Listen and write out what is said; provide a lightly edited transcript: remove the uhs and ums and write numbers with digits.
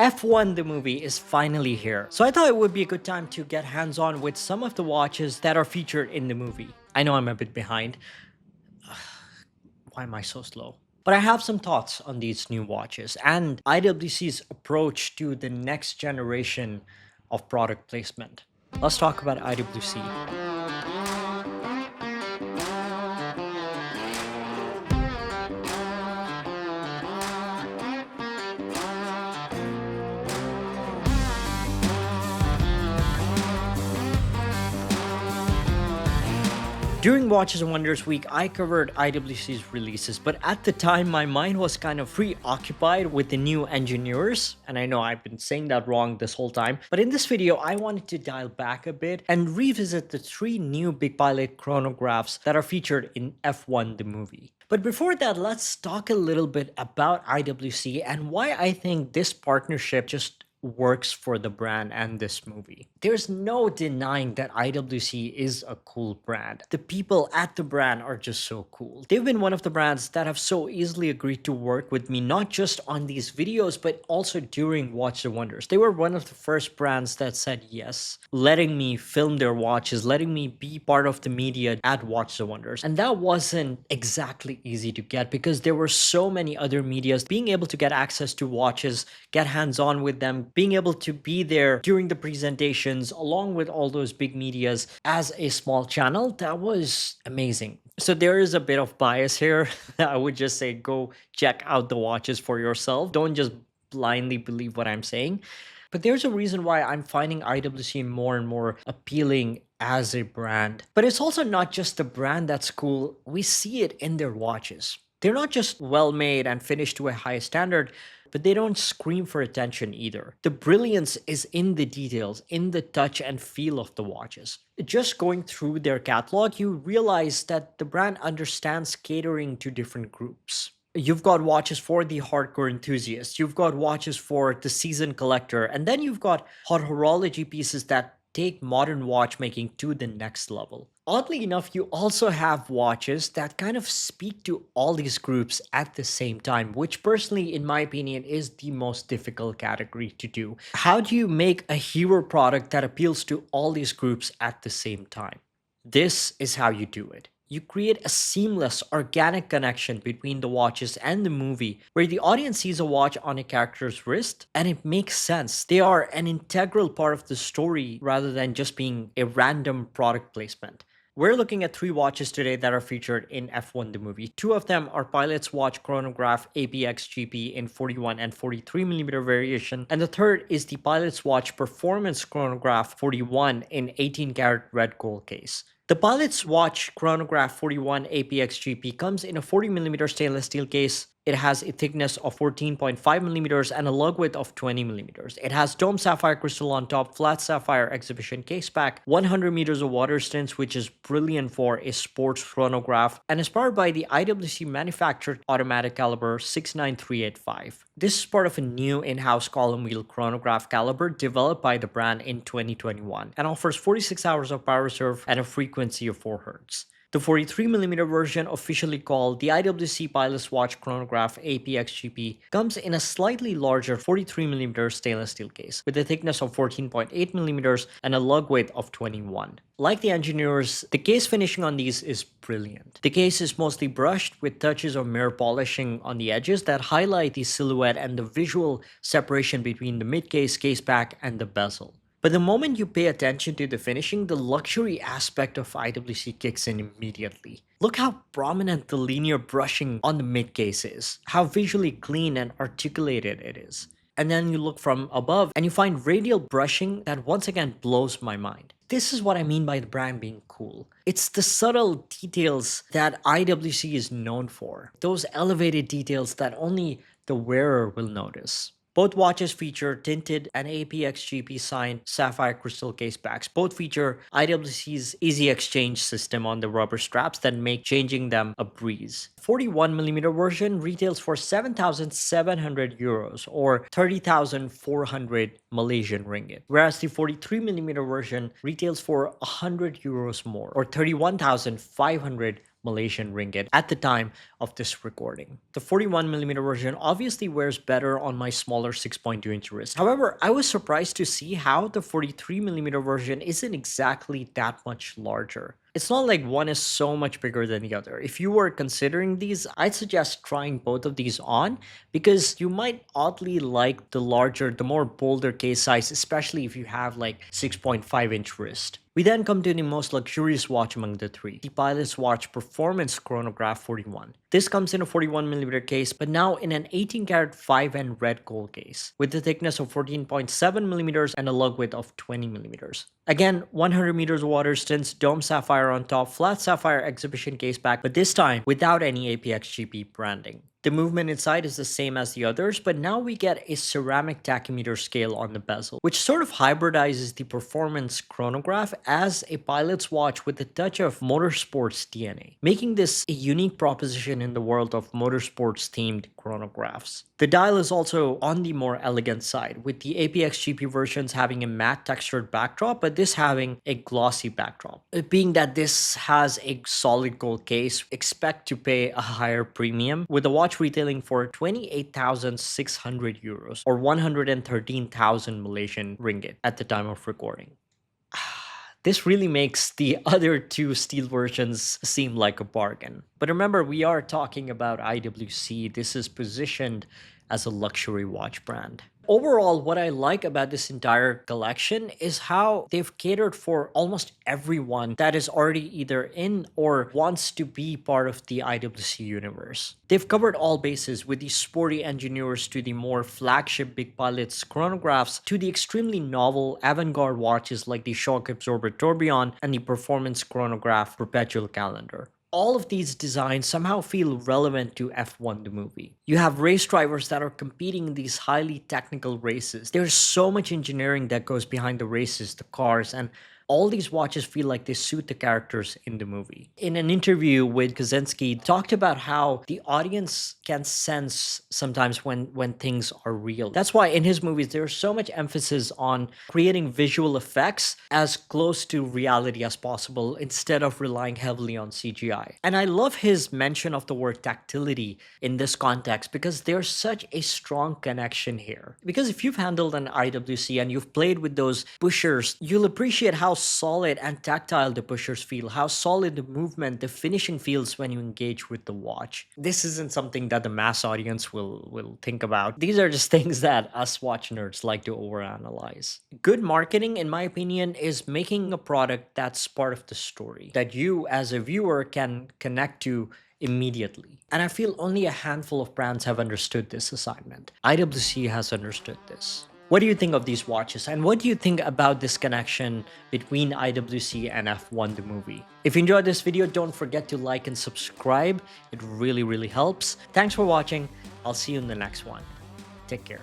F1 the movie is finally here, so I thought it would be a good time to get hands-on with some of the watches that are featured in the movie. I know I'm a bit behind. Why am I so slow? But I have some thoughts on these new watches and IWC's approach to the next generation of product placement. Let's talk about IWC. During Watches and Wonders week, I covered IWC's releases, but at the time my mind was kind of preoccupied with the new engineers, and I know I've been saying that wrong this whole time, but in this video I wanted to dial back a bit and revisit the 3 new big pilot chronographs that are featured in F1 the movie. But before that, let's talk a little bit about IWC and why I think this partnership just works for the brand and this movie. There's no denying that IWC is a cool brand. The people at the brand are just so cool. They've been one of the brands that have so easily agreed to work with me, not just on these videos, but also during Watch the Wonders. They were one of the first brands that said yes, letting me film their watches, letting me be part of the media at Watch the Wonders. And that wasn't exactly easy to get because there were so many other medias. Being able to get access to watches, get hands-on with them, being able to be there during the presentations along with all those big medias as a small channel, that was amazing. So there is a bit of bias here. I would just say go check out the watches for yourself. Don't just blindly believe what I'm saying. But there's a reason why I'm finding IWC more and more appealing as a brand. But it's also not just the brand that's cool. We see it in their watches. They're not just well made and finished to a high standard, but they don't scream for attention either. The brilliance is in the details, in the touch and feel of the watches. Just going through their catalog, you realize that the brand understands catering to different groups. You've got watches for the hardcore enthusiast, you've got watches for the seasoned collector, and then you've got hot horology pieces that take modern watchmaking to the next level. Oddly enough, you also have watches that kind of speak to all these groups at the same time, which personally, in my opinion, is the most difficult category to do. How do you make a hero product that appeals to all these groups at the same time? This is how you do it. You create a seamless, organic connection between the watches and the movie where the audience sees a watch on a character's wrist and it makes sense. They are an integral part of the story rather than just being a random product placement. We're looking at 3 watches today that are featured in F1 the movie. 2 of them are Pilot's Watch Chronograph APXGP in 41 and 43mm variation, and the third is the Pilot's Watch Performance Chronograph 41 in 18-karat red gold case. The Pilot's Watch Chronograph 41 APXGP comes in a 40mm stainless steel case. It has a thickness of 14.5mm and a lug width of 20mm. It has dome sapphire crystal on top, flat sapphire exhibition case back, 100 meters of water stints, which is brilliant for a sports chronograph, and is powered by the IWC manufactured automatic caliber 69385. This is part of a new in-house column wheel chronograph caliber developed by the brand in 2021 and offers 46 hours of power reserve and a frequency of 4 Hz. The 43mm version, officially called the IWC Pilot Watch Chronograph APXGP, comes in a slightly larger 43mm stainless steel case with a thickness of 14.8mm and a lug width of 21. Like the engineers, the case finishing on these is brilliant. The case is mostly brushed with touches of mirror polishing on the edges that highlight the silhouette and the visual separation between the mid-case, case back, and the bezel. But the moment you pay attention to the finishing, the luxury aspect of IWC kicks in immediately. Look how prominent the linear brushing on the mid-case is, how visually clean and articulated it is. And then you look from above and you find radial brushing that once again blows my mind. This is what I mean by the brand being cool. It's the subtle details that IWC is known for. Those elevated details that only the wearer will notice. Both watches feature tinted and APXGP signed sapphire crystal case backs. Both feature IWC's easy exchange system on the rubber straps that make changing them a breeze. 41mm version retails for 7,700 euros or 30,400 Malaysian ringgit, whereas the 43mm version retails for 100 euros more or 31,500 Malaysian ringgit at the time of this recording. The 41mm version obviously wears better on my smaller 6.2-inch wrist. However, I was surprised to see how the 43mm version isn't exactly that much larger. It's not like one is so much bigger than the other. If you were considering these, I'd suggest trying both of these on because you might oddly like the larger, the more bolder case size, especially if you have like 6.5-inch wrist. We then come to the most luxurious watch among the three, the Pilot Watch Performance Chronograph 41. This comes in a 41mm case, but now in an 18-karat 5N red gold case, with a thickness of 14.7mm and a lug width of 20mm. Again, 100 meters water stints, dome sapphire on top, flat sapphire exhibition case back, but this time without any APXGP branding. The movement inside is the same as the others, but now we get a ceramic tachymeter scale on the bezel, which sort of hybridizes the performance chronograph as a pilot's watch with a touch of motorsports DNA, making this a unique proposition in the world of motorsports-themed chronographs. The dial is also on the more elegant side, with the APXGP versions having a matte textured backdrop, but this having a glossy backdrop. Being that this has a solid gold case, expect to pay a higher premium, with the watch retailing for 28,600 euros or 113,000 Malaysian ringgit at the time of recording. This really makes the other two steel versions seem like a bargain. But remember, we are talking about IWC. This is positioned as a luxury watch brand. Overall, what I like about this entire collection is how they've catered for almost everyone that is already either in or wants to be part of the IWC universe. They've covered all bases, with the sporty engineers to the more flagship big pilots chronographs to the extremely novel avant-garde watches like the shock absorber tourbillon and the performance chronograph perpetual calendar. All of these designs somehow feel relevant to F1 the movie. You have race drivers that are competing in these highly technical races. There's so much engineering that goes behind the races, the cars, and all these watches feel like they suit the characters in the movie. In an interview with Kaczynski, talked about how the audience can sense sometimes when things are real. That's why in his movies there's so much emphasis on creating visual effects as close to reality as possible instead of relying heavily on CGI. And I love his mention of the word tactility in this context because there's such a strong connection here. Because if you've handled an IWC and you've played with those pushers, you'll appreciate how solid and tactile the pushers feel, how solid the movement, the finishing feels when you engage with the watch. This isn't something that the mass audience will think about. These are just things that us watch nerds like to overanalyze. Good marketing, in my opinion, is making a product that's part of the story, that you as a viewer can connect to immediately. And I feel only a handful of brands have understood this assignment. IWC has understood this. What do you think of these watches, and what do you think about this connection between IWC and F1 the movie? If you enjoyed this video, don't forget to like and subscribe. It really helps. Thanks for watching. I'll see you in the next one. Take care.